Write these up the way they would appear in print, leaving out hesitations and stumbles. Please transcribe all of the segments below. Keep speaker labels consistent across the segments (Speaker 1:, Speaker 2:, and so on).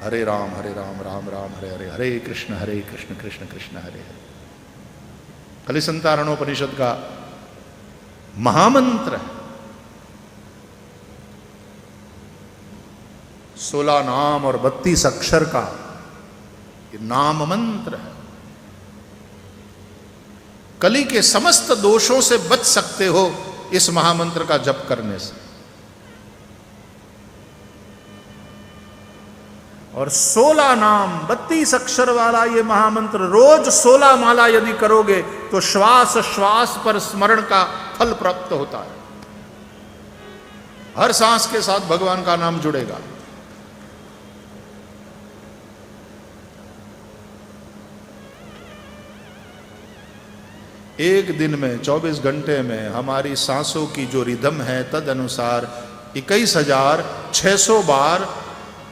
Speaker 1: हरे राम राम राम हरे हरे, हरे कृष्ण कृष्ण कृष्ण हरे हरे। कलिसंतारणोपनिषद का महामंत्र है, 16 नाम और 32 अक्षर का ये नाम मंत्र है। कली के समस्त दोषों से बच सकते हो इस महामंत्र का जप करने से। और 16 नाम 32 अक्षर वाला ये महामंत्र रोज 16 माला यदि करोगे तो श्वास श्वास पर स्मरण का फल प्राप्त होता है। हर सांस के साथ भगवान का नाम जुड़ेगा। एक दिन में 24 घंटे में हमारी सांसों की जो रिदम है तद अनुसार 21,600 बार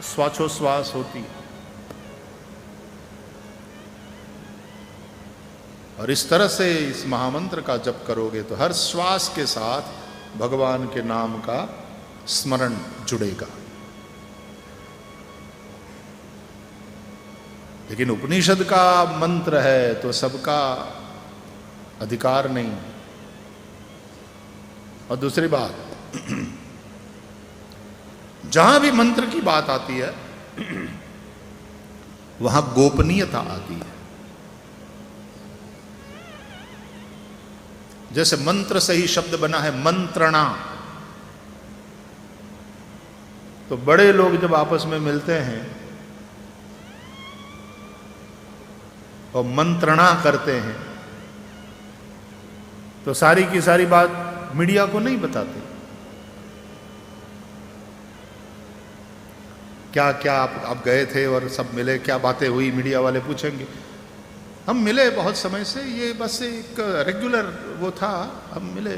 Speaker 1: श्वासोश्वास होती है। और इस तरह से इस महामंत्र का जप करोगे तो हर श्वास के साथ भगवान के नाम का स्मरण जुड़ेगा। लेकिन उपनिषद का मंत्र है तो सबका अधिकार नहीं। और दूसरी बात, जहां भी मंत्र की बात आती है वहां गोपनीयता आती है। जैसे मंत्र से ही शब्द बना है मंत्रणा, तो बड़े लोग जब आपस में मिलते हैं और मंत्रणा करते हैं तो सारी की सारी बात मीडिया को नहीं बताते। क्या क्या आप गए थे और सब मिले, क्या बातें हुई, मीडिया वाले पूछेंगे। हम मिले बहुत समय से, ये बस एक रेगुलर वो था, हम मिले।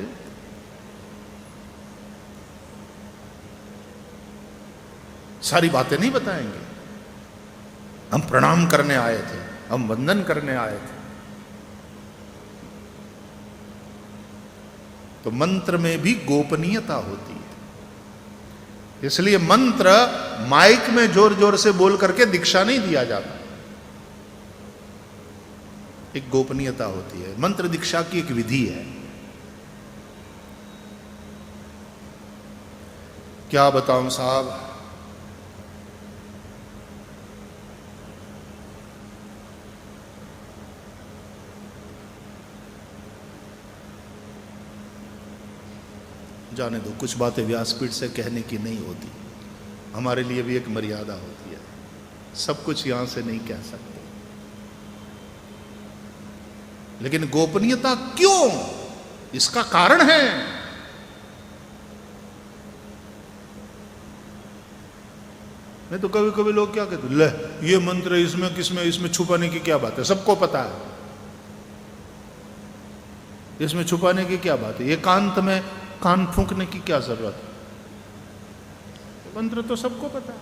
Speaker 1: सारी बातें नहीं बताएंगे। हम प्रणाम करने आए थे, हम वंदन करने आए थे। तो मंत्र में भी गोपनीयता होती है। इसलिए मंत्र माइक में जोर जोर से बोल करके दीक्षा नहीं दिया जाता। एक गोपनीयता होती है। मंत्र दीक्षा की एक विधि है। क्या बताऊं साहब, जाने दो, कुछ बातें व्यासपीठ से कहने की नहीं होती। हमारे लिए भी एक मर्यादा होती है, सब कुछ यहां से नहीं कह सकते। लेकिन गोपनीयता क्यों, इसका कारण है। नहीं तो कभी कभी लोग क्या कहते, ले ये मंत्र इसमें किसमें, इसमें छुपाने की क्या बात है, सबको पता है, इसमें छुपाने की क्या बात है, एकांत में कान फूंकने की क्या जरूरत है, मंत्र तो सबको पता है।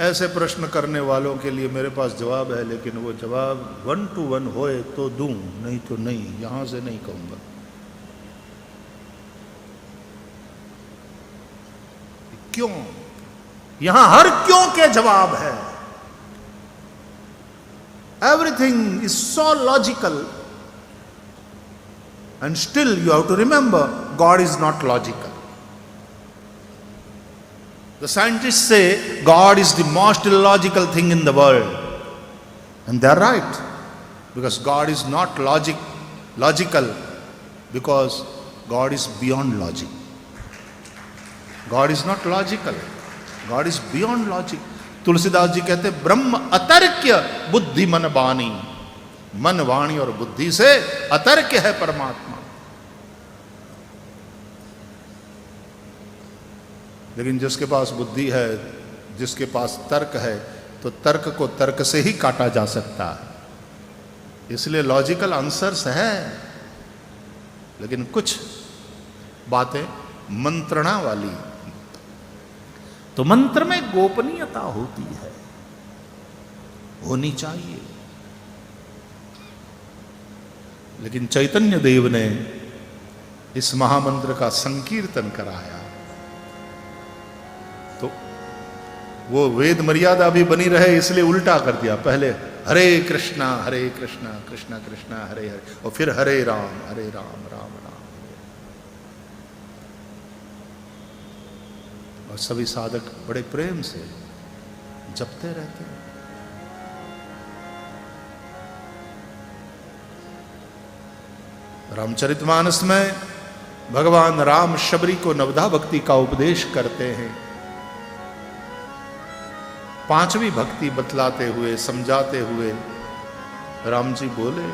Speaker 1: ऐसे प्रश्न करने वालों के लिए मेरे पास जवाब है, लेकिन वो जवाब 1 to 1 होए तो दूं, नहीं तो नहीं, यहां से नहीं कहूंगा। क्यों, यहां हर क्यों के जवाब है। Everything is so logical, and still you have to remember God is not logical. The scientists say God is the most illogical thing in the world, and they are right, because God is not logical, because God is beyond logic. God is not logical, God is beyond logic. Tulsidas ji कहते ब्रह्म अतर्क्य बुद्धि मन वाणी, मन वाणी और बुद्धि से अतर्क्य है परमात्मा। लेकिन जिसके पास बुद्धि है, जिसके पास तर्क है, तो तर्क को तर्क से ही काटा जा सकता है। इसलिए लॉजिकल आंसर्स है, लेकिन कुछ बातें मंत्रणा वाली। तो मंत्र में गोपनीयता होती है, होनी चाहिए। लेकिन चैतन्य देव ने इस महामंत्र का संकीर्तन कराया, तो वो वेद मर्यादा भी बनी रहे इसलिए उल्टा कर दिया, पहले हरे कृष्णा कृष्णा कृष्णा हरे हरे, और फिर हरे राम राम राम। और सभी साधक बड़े प्रेम से जपते रहते हैं। रामचरितमानस में भगवान राम शबरी को नवधा भक्ति का उपदेश करते हैं। पांचवी भक्ति बतलाते हुए, समझाते हुए राम जी बोले,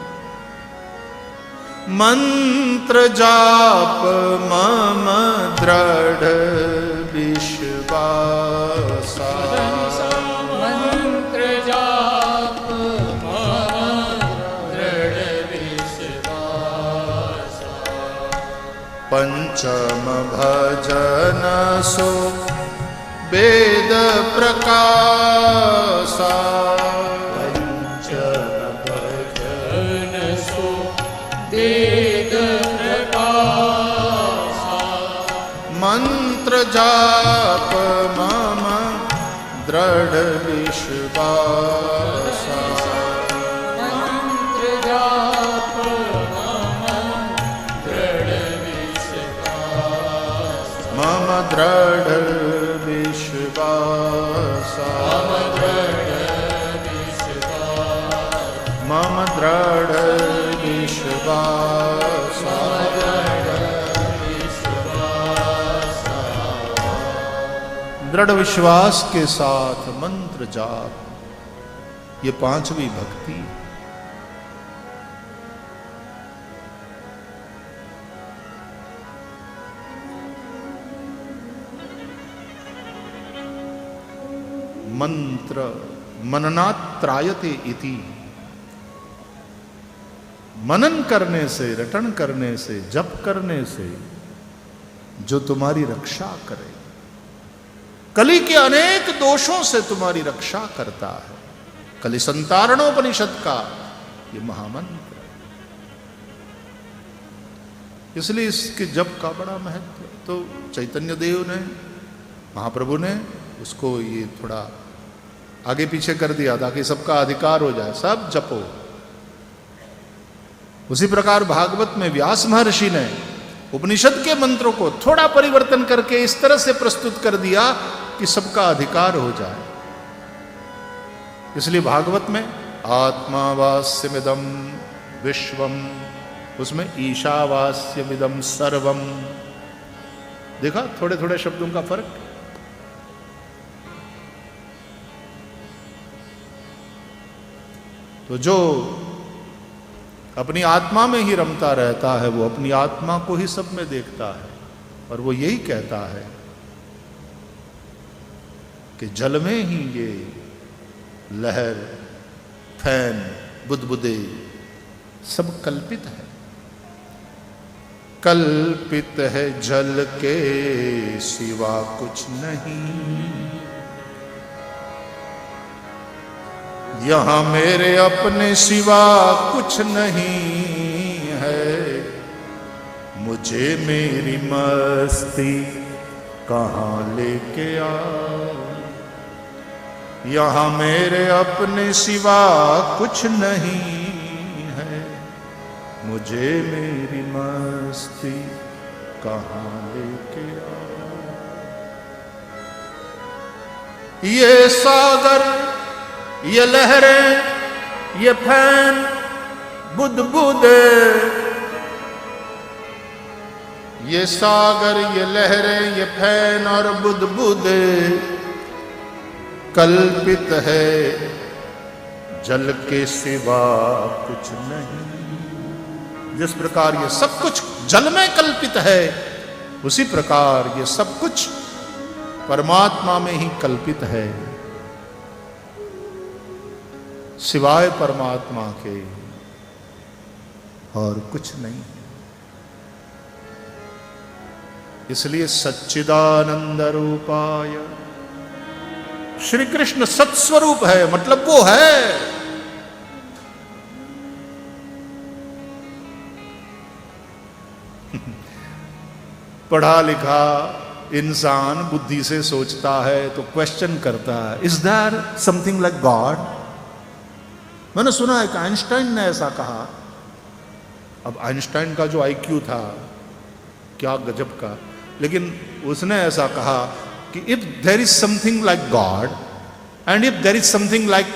Speaker 1: मंत्र जाप मम दृढ़ विश्वासा,
Speaker 2: मंत्र जाप मम दृढ़ विश्वासा,
Speaker 1: पंचम भजन सो वेद प्रकाशा,
Speaker 2: पंचम भजन सो वेद प्रकाशा,
Speaker 1: मंत्र जाप मम दृढ़ विश्वासा,
Speaker 2: मंत्र जाप मम दृढ़ विश्वासा,
Speaker 1: मम दृढ़ विश्वासा, मम दृढ़ विश्वासा, दृढ़ विश्वास के साथ मंत्र जाप, ये पांचवी भक्ति। मंत्र मननात् त्रायते इति, मनन करने से, रटन करने से, जप करने से जो तुम्हारी रक्षा करे, कली के अनेक दोषों से तुम्हारी रक्षा करता है। कलि संतारणोपनिषद का ये महामंत्र, इसलिए इसके जप का बड़ा महत्व। तो चैतन्य देव ने, महाप्रभु ने उसको ये थोड़ा आगे पीछे कर दिया ताकि सबका अधिकार हो जाए, सब जपो। उसी प्रकार भागवत में व्यास महर्षि ने उपनिषद के मंत्रों को थोड़ा परिवर्तन करके इस तरह से प्रस्तुत कर दिया कि सबका अधिकार हो जाए। इसलिए भागवत में आत्मावास्यमिदं विश्वम, उसमें ईशावास्यमिदं सर्वम, देखा थोड़े थोड़े शब्दों का फर्क। तो जो अपनी आत्मा में ही रमता रहता है वो अपनी आत्मा को ही सब में देखता है, और वो यही कहता है कि जल में ही ये लहर, फैन, बुदबुदे सब कल्पित है। कल्पित है जल के सिवा कुछ नहीं, यहां मेरे अपने सिवा कुछ नहीं है, मुझे मेरी मस्ती कहां लेके आ। यहां मेरे अपने सिवा कुछ नहीं है, मुझे मेरी मस्ती कहां लेके आ। ये सागर, ये लहरें, ये फैन, बुदबुदे, ये सागर, ये लहरें, ये फैन और बुदबुदे कल्पित है, जल के सिवा कुछ नहीं। जिस प्रकार ये सब कुछ जल में कल्पित है, उसी प्रकार ये सब कुछ परमात्मा में ही कल्पित है, सिवाय परमात्मा के और कुछ नहीं। इसलिए सच्चिदानंद रूपाय, श्री कृष्ण सत्स्वरूप है, मतलब वो है। पढ़ा लिखा इंसान बुद्धि से सोचता है तो क्वेश्चन करता है, is there something like God? मैंने सुना है कि आइंस्टाइन ने ऐसा कहा। अब आइंस्टाइन का जो आईक्यू था क्या गजब का, लेकिन उसने ऐसा कहा कि if there is something like god and if there is something like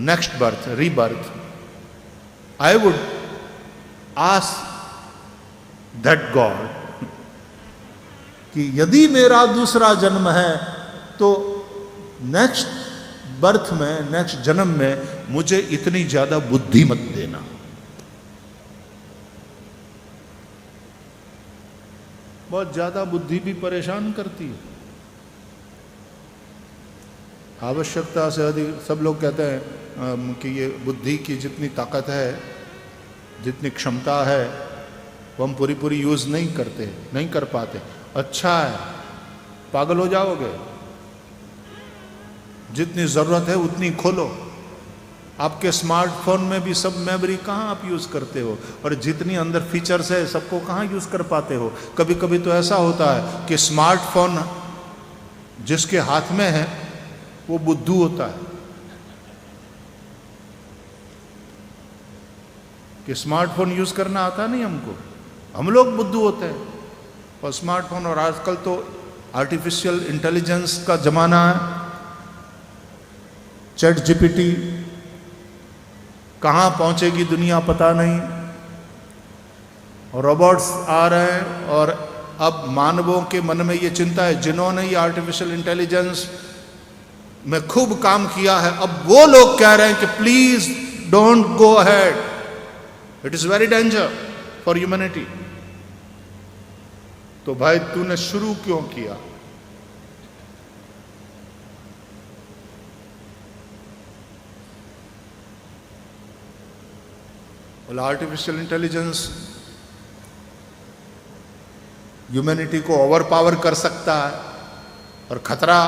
Speaker 1: next birth, rebirth, I would ask that god कि यदि मेरा दूसरा जन्म है तो नेक्स्ट बर्थ में, नेक्स्ट जन्म में मुझे इतनी ज्यादा बुद्धि मत देना। बहुत ज्यादा बुद्धि भी परेशान करती है। आवश्यकता से अधिक सब लोग कहते हैं कि ये बुद्धि की जितनी ताकत है, जितनी क्षमता है, वो हम पूरी पूरी यूज नहीं करते, नहीं कर पाते। अच्छा है, पागल हो जाओगे। जितनी जरूरत है उतनी खोलो। आपके स्मार्टफोन में भी सब मेमोरी कहाँ आप यूज करते हो, और जितनी अंदर फीचर्स है सबको कहाँ यूज कर पाते हो। कभी कभी तो ऐसा होता है कि स्मार्टफोन जिसके हाथ में है वो बुद्धू होता है, कि स्मार्टफोन यूज करना आता नहीं हमको, हम लोग बुद्धू होते हैं। और स्मार्टफोन, और आजकल तो आर्टिफिशियल इंटेलिजेंस का जमाना है। चैट जीपीटी कहाँ पहुंचेगी दुनिया पता नहीं, और रोबोट्स आ रहे हैं। और अब मानवों के मन में ये चिंता है, जिन्होंने ये आर्टिफिशियल इंटेलिजेंस में खूब काम किया है, अब वो लोग कह रहे हैं कि please don't go ahead, it is very danger for humanity. तो भाई तूने शुरू क्यों किया? बोला आर्टिफिशियल इंटेलिजेंस ह्यूमैनिटी को ओवर पावर कर सकता है, और खतरा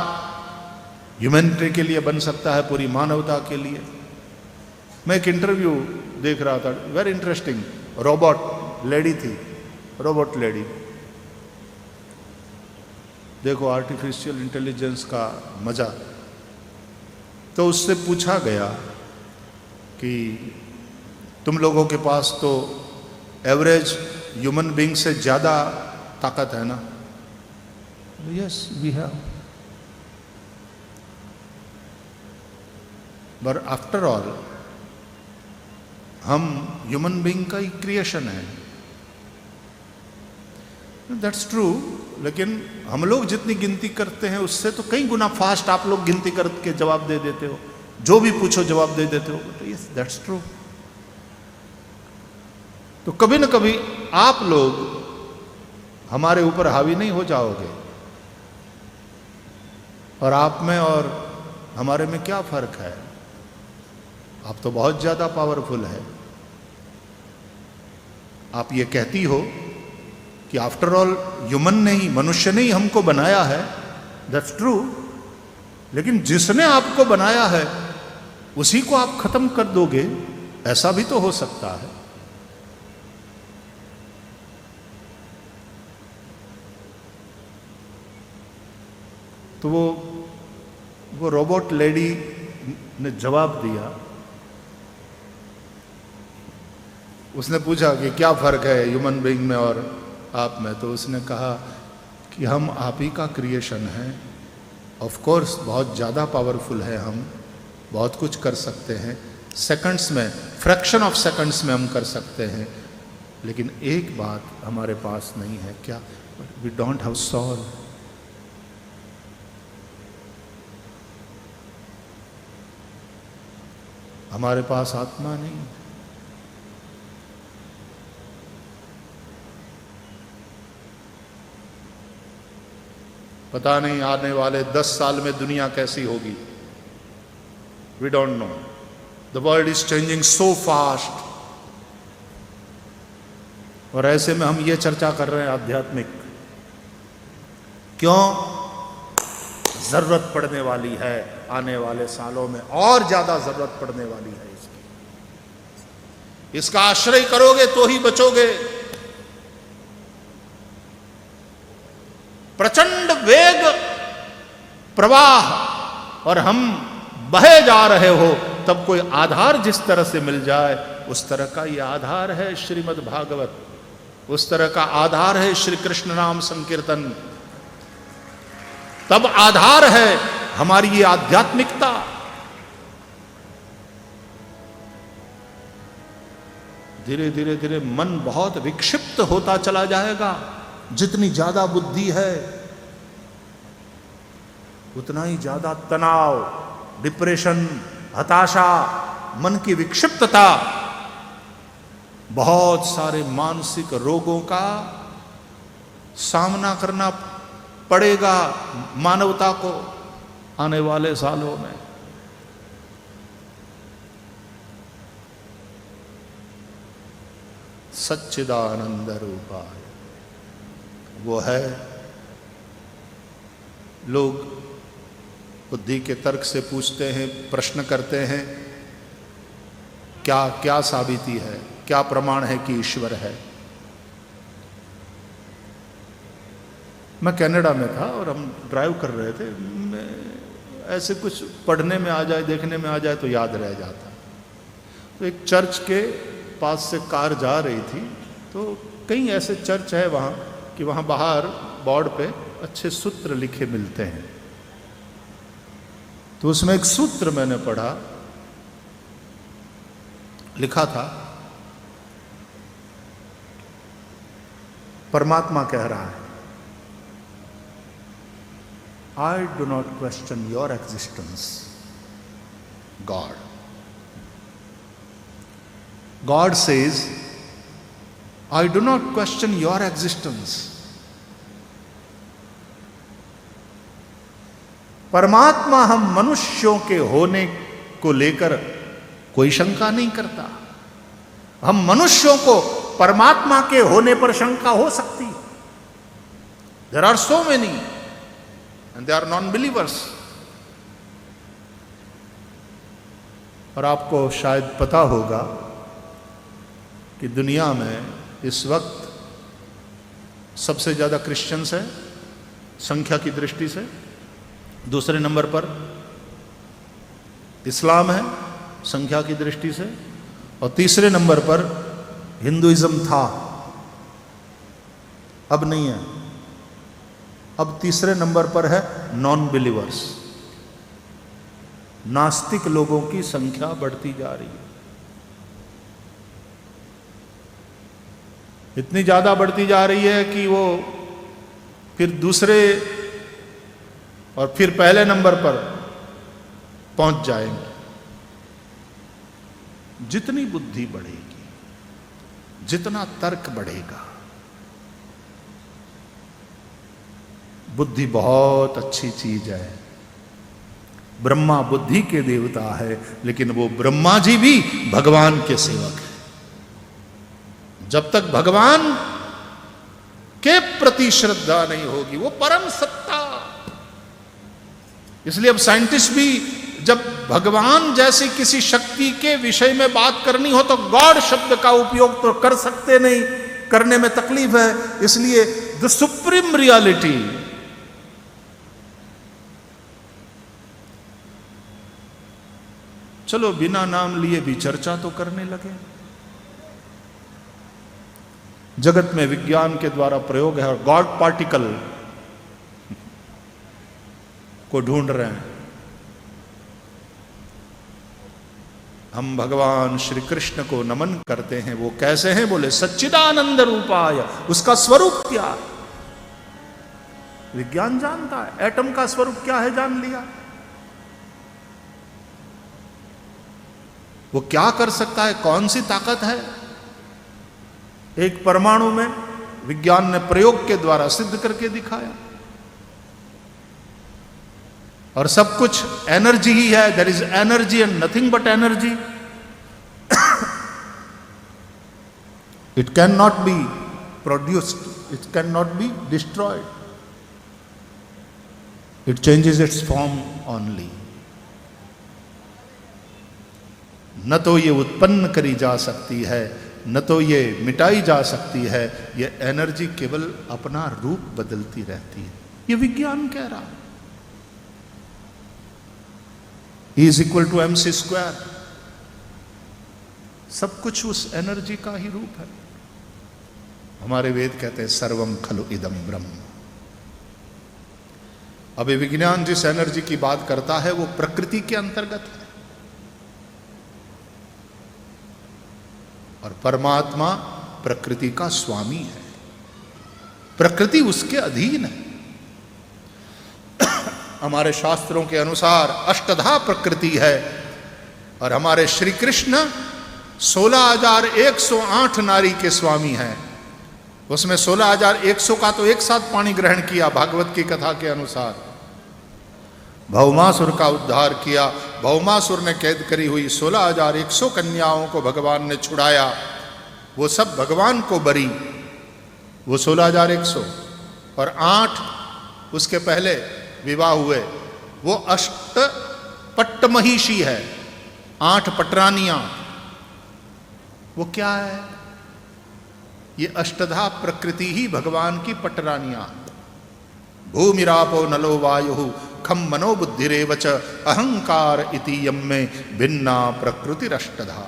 Speaker 1: ह्यूमैनिटी के लिए बन सकता है, पूरी मानवता के लिए। मैं एक इंटरव्यू देख रहा था, वेरी इंटरेस्टिंग। रोबोट लेडी थी, रोबोट लेडी। देखो आर्टिफिशियल इंटेलिजेंस का मजा। तो उससे पूछा गया कि तुम लोगों के पास तो एवरेज ह्यूमन बीइंग से ज्यादा ताकत है ना? Yes we have, but after all हम ह्यूमन बीइंग का ही क्रिएशन है। दैट्स ट्रू, लेकिन हम लोग जितनी गिनती करते हैं उससे तो कई गुना फास्ट आप लोग गिनती करके जवाब दे देते हो, जो भी पूछो जवाब दे देते हो। तो यस दैट्स ट्रू। तो कभी न कभी आप लोग हमारे ऊपर हावी नहीं हो जाओगे, और आप में और हमारे में क्या फर्क है? आप तो बहुत ज्यादा पावरफुल है। आप ये कहती हो कि आफ्टर ऑल ह्यूमन ने ही, मनुष्य ने ही हमको बनाया है, दैट्स ट्रू, लेकिन जिसने आपको बनाया है उसी को आप खत्म कर दोगे, ऐसा भी तो हो सकता है। तो वो रोबोट लेडी ने जवाब दिया। उसने पूछा कि क्या फर्क है ह्यूमन बीइंग में और आप में? तो उसने कहा कि हम आप ही का क्रिएशन है। ऑफ कोर्स बहुत ज़्यादा पावरफुल है, हम बहुत कुछ कर सकते हैं, सेकंड्स में, फ्रैक्शन ऑफ सेकंड्स में हम कर सकते हैं, लेकिन एक बात हमारे पास नहीं है। क्या? We don't have soul. हमारे पास आत्मा नहीं। पता नहीं आने वाले 10 साल में दुनिया कैसी होगी, we don't know. The world is changing so fast. और ऐसे में हम ये चर्चा कर रहे हैं आध्यात्मिक, क्यों? जरूरत पड़ने वाली है आने वाले सालों में, और ज्यादा जरूरत पड़ने वाली है इसकी। इसका आश्रय करोगे तो ही बचोगे। प्रचंड वेग प्रवाह और हम बहे जा रहे हो, तब कोई आधार जिस तरह से मिल जाए, उस तरह का ये आधार है श्रीमद् भागवत, उस तरह का आधार है श्री कृष्ण नाम संकीर्तन, तब आधार है हमारी ये आध्यात्मिकता। धीरे धीरे धीरे मन बहुत विक्षिप्त होता चला जाएगा। जितनी ज्यादा बुद्धि है उतना ही ज्यादा तनाव, डिप्रेशन, हताशा, मन की विक्षिप्तता, बहुत सारे मानसिक रोगों का सामना करना पड़ेगा मानवता को आने वाले सालों में। सच्चिदानंद रूपाय वो है। लोग बुद्धि के तर्क से पूछते हैं, प्रश्न करते हैं, क्या क्या साबिती है, क्या प्रमाण है कि ईश्वर है। मैं कनाडा में था और हम ड्राइव कर रहे थे, ऐसे कुछ पढ़ने में आ जाए, देखने में आ जाए तो याद रह जाता। तो एक चर्च के पास से कार जा रही थी, तो कई ऐसे चर्च है वहाँ कि वहाँ बाहर बोर्ड पे अच्छे सूत्र लिखे मिलते हैं। तो उसमें एक सूत्र मैंने पढ़ा, लिखा था, परमात्मा कह रहा है, I do not question your existence, God. God says, I do not question your existence. परमात्मा हम मनुष्यों के होने को लेकर कोई शंका नहीं करता। हम मनुष्यों को परमात्मा के होने पर शंका हो सकती। There are so many and they are non-believers. और आपको शायद पता होगा कि दुनिया में इस वक्त सबसे ज्यादा क्रिश्चियंस है संख्या की दृष्टि से, दूसरे नंबर पर इस्लाम है संख्या की दृष्टि से, और तीसरे नंबर पर हिंदुइज्म था, अब नहीं है। अब तीसरे नंबर पर है नॉन बिलीवर्स, नास्तिक लोगों की संख्या बढ़ती जा रही है। इतनी ज्यादा बढ़ती जा रही है कि वो फिर दूसरे और फिर पहले नंबर पर पहुंच जाएंगे। जितनी बुद्धि बढ़ेगी, जितना तर्क बढ़ेगा, बुद्धि बहुत अच्छी चीज है। ब्रह्मा बुद्धि के देवता है, लेकिन वो ब्रह्मा जी भी भगवान के सेवक है। जब तक भगवान के प्रति श्रद्धा नहीं होगी, वो परम सत्ता। इसलिए अब साइंटिस्ट भी जब भगवान जैसी किसी शक्ति के विषय में बात करनी हो तो गॉड शब्द का उपयोग तो कर सकते नहीं, करने में तकलीफ है। इसलिए द सुप्रीम रियलिटी, चलो बिना नाम लिए भी चर्चा तो करने लगे। जगत में विज्ञान के द्वारा प्रयोग है और गॉड पार्टिकल को ढूंढ रहे हैं। हम भगवान श्री कृष्ण को नमन करते हैं। वो कैसे हैं? बोले सच्चिदानंद रूपाय। उसका स्वरूप क्या है विज्ञान जानता है। एटम का स्वरूप क्या है जान लिया। वो क्या कर सकता है, कौन सी ताकत है। एक परमाणु में विज्ञान ने प्रयोग के द्वारा सिद्ध करके दिखाया। और सब कुछ एनर्जी ही है। There is energy and nothing but energy. It can not be produced, it can not be destroyed, it changes its form only. न तो ये उत्पन्न करी जा सकती है, न तो ये मिटाई जा सकती है। ये एनर्जी केवल अपना रूप बदलती रहती है। ये विज्ञान कह रहा है। E is equal to mc²। सब कुछ उस एनर्जी का ही रूप है। हमारे वेद कहते हैं सर्वम खलु इदम ब्रह्म। अब ये विज्ञान जिस एनर्जी की बात करता है वो प्रकृति के अंतर्गत है, और परमात्मा प्रकृति का स्वामी है, प्रकृति उसके अधीन है। हमारे शास्त्रों के अनुसार अष्टधा प्रकृति है, और हमारे श्री कृष्ण 16,108 नारी के स्वामी हैं। उसमें 16,100 का तो एक साथ पानी ग्रहण किया भागवत की कथा के अनुसार। भौमासुर का उद्धार किया। भौमासुर ने कैद करी हुई 16,100 कन्याओं को भगवान ने छुड़ाया। वो सब भगवान को बरी, वो 16,100, और 8 उसके पहले विवाह हुए, वो अष्ट पट्टमहिषी है, 8 पटरानियां। वो क्या है? ये अष्टधा प्रकृति ही भगवान की पटरानियां। भूमिरापो नलो वायु खम मनो बुद्धिरेवच अहंकार इति यम्मे भिन्ना प्रकृतिरष्टधा।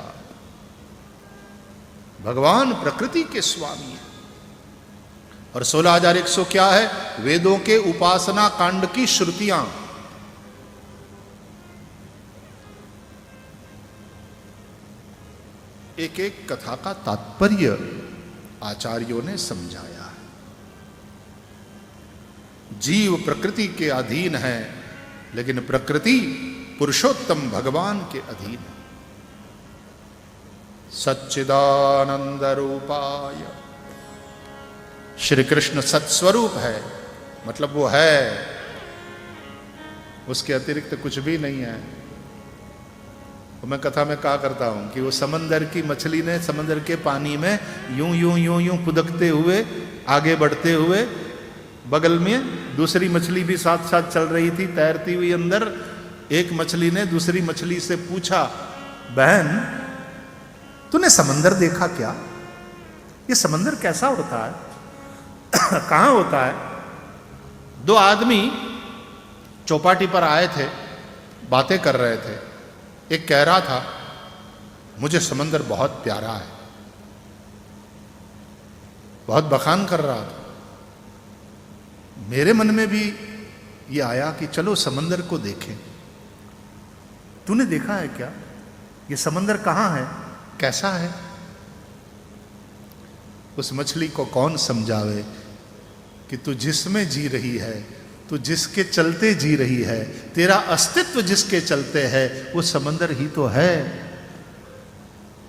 Speaker 1: भगवान प्रकृति के स्वामी है। और 16,100 क्या है? वेदों के उपासना कांड की श्रुतियां। एक एक कथा का तात्पर्य आचार्यों ने समझाया है। जीव प्रकृति के अधीन है, लेकिन प्रकृति पुरुषोत्तम भगवान के अधीन है। सच्चिदानंद रूपाय। श्री कृष्ण सत्स्वरूप है, मतलब वो है, उसके अतिरिक्त कुछ भी नहीं है। तो मैं कथा में कहा करता हूं कि वो समंदर की मछली ने समंदर के पानी में यूं यूं यूं यूं कुदकते हुए आगे बढ़ते हुए, बगल में दूसरी मछली भी साथ साथ चल रही थी तैरती हुई अंदर। एक मछली ने दूसरी मछली से पूछा, बहन तूने समंदर देखा क्या? ये समंदर कैसा होता है? कहां होता है? 2 आदमी चौपाटी पर आए थे, बातें कर रहे थे। एक कह रहा था, मुझे समंदर बहुत प्यारा है, बहुत बखान कर रहा था। मेरे मन में भी ये आया कि चलो समंदर को देखें। तूने देखा है क्या? ये समंदर कहां है, कैसा है? उस मछली को कौन समझावे कि तू जिसमें जी रही है, तू जिसके चलते जी रही है, तेरा अस्तित्व जिसके चलते है, वो समंदर ही तो है।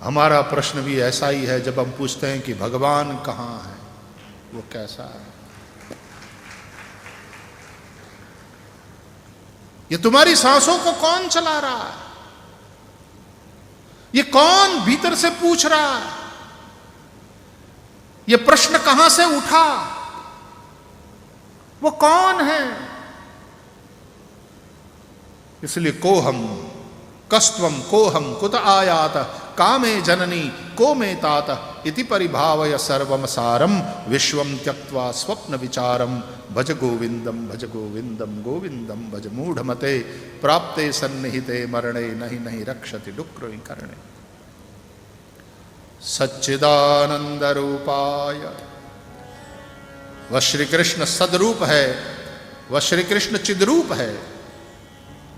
Speaker 1: हमारा प्रश्न भी ऐसा ही है जब हम पूछते हैं कि भगवान कहाँ है, वो कैसा है? ये तुम्हारी सांसों को कौन चला रहा है? ये कौन भीतर से पूछ रहा है? ये प्रश्न कहां से उठा? वो कौन है? इसलिए कोहम कस्त्वम कोहम कुत आयात कामे जननी को मे तात इति परिभावय सर्वम सारम विश्वम त्यक्त्वा स्वप्न विचारम भज गोविंदम गोविंदम भज मूढ़मते प्राप्ते सन्निहिते मरणे नहीं नहीं रक्षति डुक्रोई करणे। सच्चिदानंद रूपाय। वह श्री कृष्ण सदरूप है, वह श्री कृष्ण चिद्रूप है।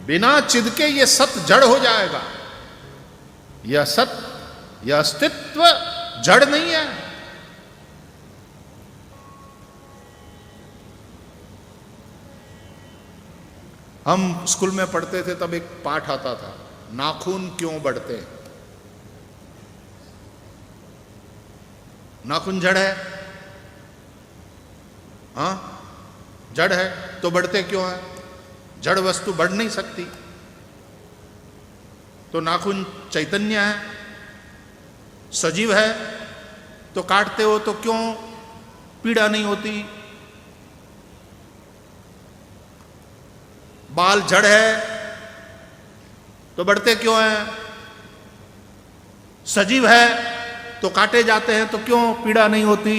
Speaker 1: बिना चिद के ये सत जड़ हो जाएगा। यह सत, यह अस्तित्व जड़ नहीं है। हम स्कूल में पढ़ते थे तब एक पाठ आता था, नाखून क्यों बढ़ते हैं? नाखून जड़ है, हाँ जड़ है तो बढ़ते क्यों है? जड़ वस्तु बढ़ नहीं सकती। तो नाखून चैतन्य है, सजीव है, तो काटते हो तो क्यों पीड़ा नहीं होती? बाल जड़ है तो बढ़ते क्यों हैं? सजीव है तो काटे जाते हैं तो क्यों पीड़ा नहीं होती?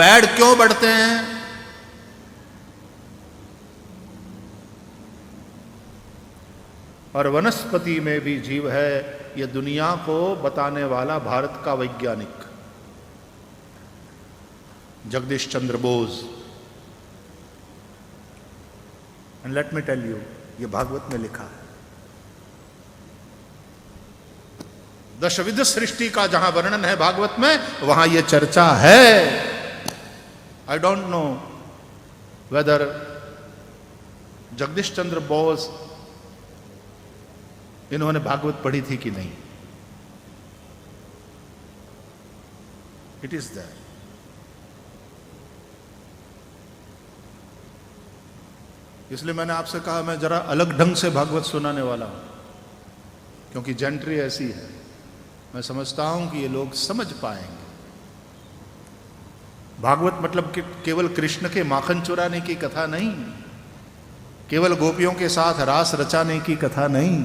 Speaker 1: पेड़ क्यों बढ़ते हैं? और वनस्पति में भी जीव है, यह दुनिया को बताने वाला भारत का वैज्ञानिक Jagdish Chandra Bose. And let me tell you, ये भागवत में लिखा है। दशविध सृष्टि का जहां वर्णन है भागवत में, वहां यह चर्चा है। I don't know whether Jagdish Chandra Bose इन्होंने भागवत पढ़ी थी कि नहीं। It is there. इसलिए मैंने आपसे कहा मैं जरा अलग ढंग से भागवत सुनाने वाला हूं, क्योंकि जेंट्री ऐसी है। मैं समझता हूं कि ये लोग समझ पाएंगे। भागवत मतलब कि केवल कृष्ण के माखन चुराने की कथा नहीं, केवल गोपियों के साथ रास रचाने की कथा नहीं,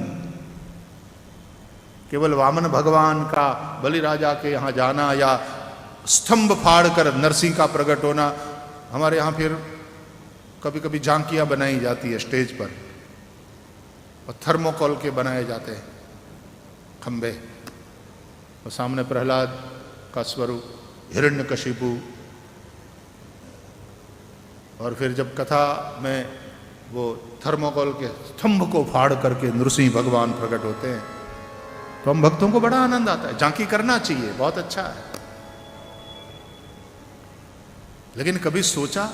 Speaker 1: केवल वामन भगवान का बलि राजा के यहां जाना या स्तंभ फाड़ कर नरसिंह का प्रकट होना। हमारे यहां फिर कभी कभी झांकियां बनाई जाती है स्टेज पर, और थर्मोकोल के बनाए जाते हैं खंबे, और सामने प्रहलाद का स्वरूप, हिरण्यकशिपु। और फिर जब कथा में वो थर्मोकोल के स्तंभ को फाड़ करके नृसिंह भगवान प्रकट होते हैं, तो हम भक्तों को बड़ा आनंद आता है। झांकी करना चाहिए, बहुत अच्छा है। लेकिन कभी सोचा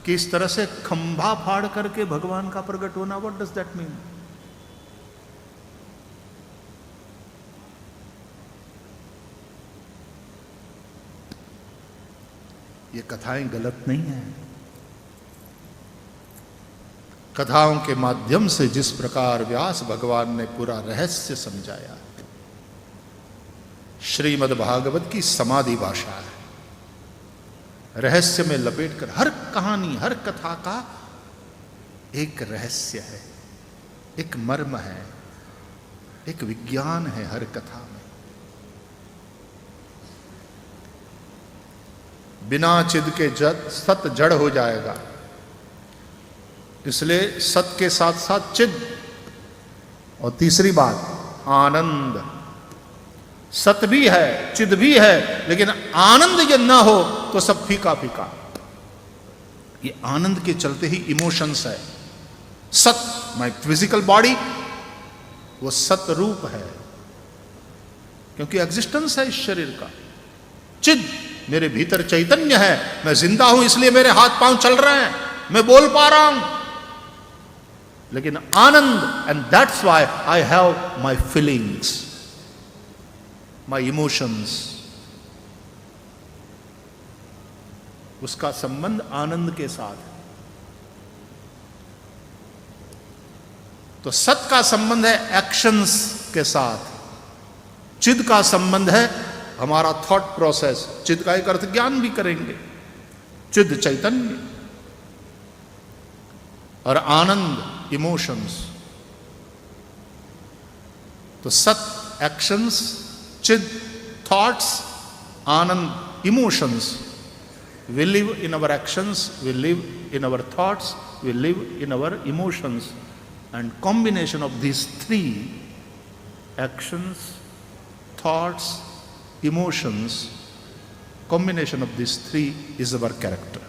Speaker 1: कि इस तरह से खंभा फाड़ करके भगवान का प्रकट होना, व्हाट डज दैट मीन? ये कथाएं गलत नहीं है। कथाओं के माध्यम से जिस प्रकार व्यास भगवान ने पूरा रहस्य समझाया, श्रीमद् भागवत की समाधि भाषा है। रहस्य में लपेटकर, हर कहानी हर कथा का एक रहस्य है, एक मर्म है, एक विज्ञान है हर कथा में। बिना चिद के सत जड़ हो जाएगा, इसलिए सत के साथ साथ चिद। और तीसरी बात, आनंद। सत भी है, चिद भी है, लेकिन आनंद यदि ना हो तो सब फीका फीका। ये आनंद के चलते ही इमोशंस है। सत, माय फिजिकल बॉडी, वो सत रूप है, क्योंकि एग्जिस्टेंस है इस शरीर का। चिद, मेरे भीतर चैतन्य है, मैं जिंदा हूं इसलिए मेरे हाथ पांव चल रहे हैं, मैं बोल पा रहा हूं। लेकिन आनंद, and that's why I have my feelings, my emotions, उसका संबंध आनंद के साथ है। तो सत का संबंध है एक्शंस के साथ, चिद का संबंध है हमारा थॉट प्रोसेस। चिद का एक अर्थ ज्ञान भी करेंगे, चिद चैतन्य, और आनंद इमोशंस। तो सत एक्शंस, चिद thoughts, Anand emotions. We live in our actions, we live in our thoughts, we live in our emotions, and combination of these three, actions, thoughts, emotions, combination of these three is our character.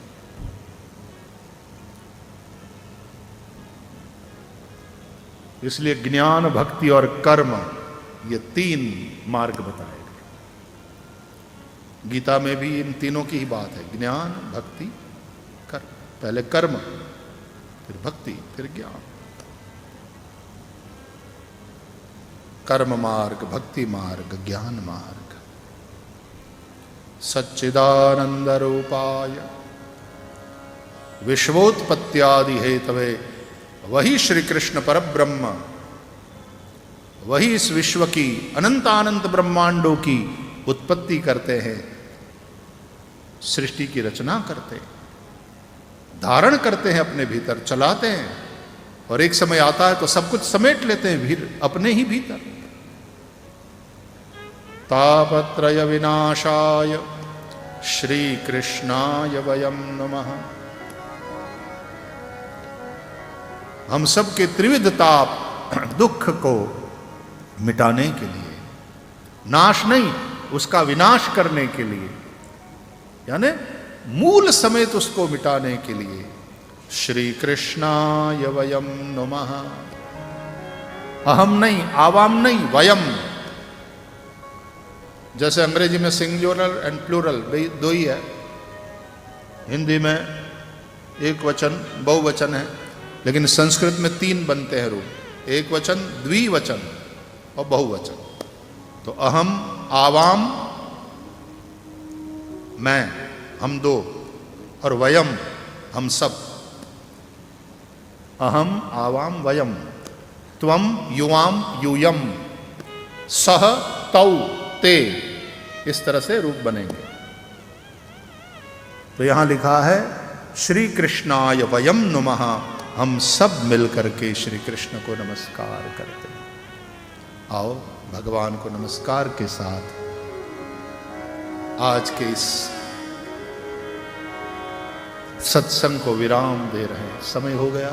Speaker 1: इसलिए ज्ञान, भक्ति और कर्म, ये तीन मार्ग बताए गए। गीता में भी इन तीनों की ही बात है, ज्ञान, भक्ति, कर्म। पहले कर्म, फिर भक्ति, फिर ज्ञान। कर्म मार्ग, भक्ति मार्ग, ज्ञान मार्ग। सच्चिदानंद रूपाय विश्वोत्पत्त्यादि हेतवे, वही श्री कृष्ण परब्रह्म, वही इस विश्व की अनंतानंत ब्रह्मांडों की उत्पत्ति करते हैं, सृष्टि की रचना करते हैं, धारण करते हैं अपने भीतर, चलाते हैं, और एक समय आता है तो सब कुछ समेट लेते हैं अपने ही भीतर। तापत्रय विनाशाय श्री कृष्णाय वयम नमः। हम सब के त्रिविध ताप दुख को मिटाने के लिए, नाश नहीं उसका विनाश करने के लिए, यानी मूल समेत उसको मिटाने के लिए, श्री कृष्णाय वयम नमः। अहम नहीं, आवाम नहीं, वयम। जैसे अंग्रेजी में सिंगुलर एंड प्लूरल दो ही है, हिंदी में एक वचन बहुवचन है, लेकिन संस्कृत में तीन बनते हैं रूप, एक वचन, द्विवचन और बहुवचन। तो अहम, आवाम, मैं, हम दो, और वयम, हम सब। अहम, आवाम, वयम, त्वम, युवाम, यूयम, सह, तौ, ते, इस तरह से रूप बनेंगे। तो यहां लिखा है श्री कृष्णाय वयम नमः। हम सब मिलकर के श्री कृष्ण को नमस्कार करते हैं। आओ भगवान को नमस्कार के साथ आज के इस सत्संग को विराम दे रहे हैं। समय हो गया।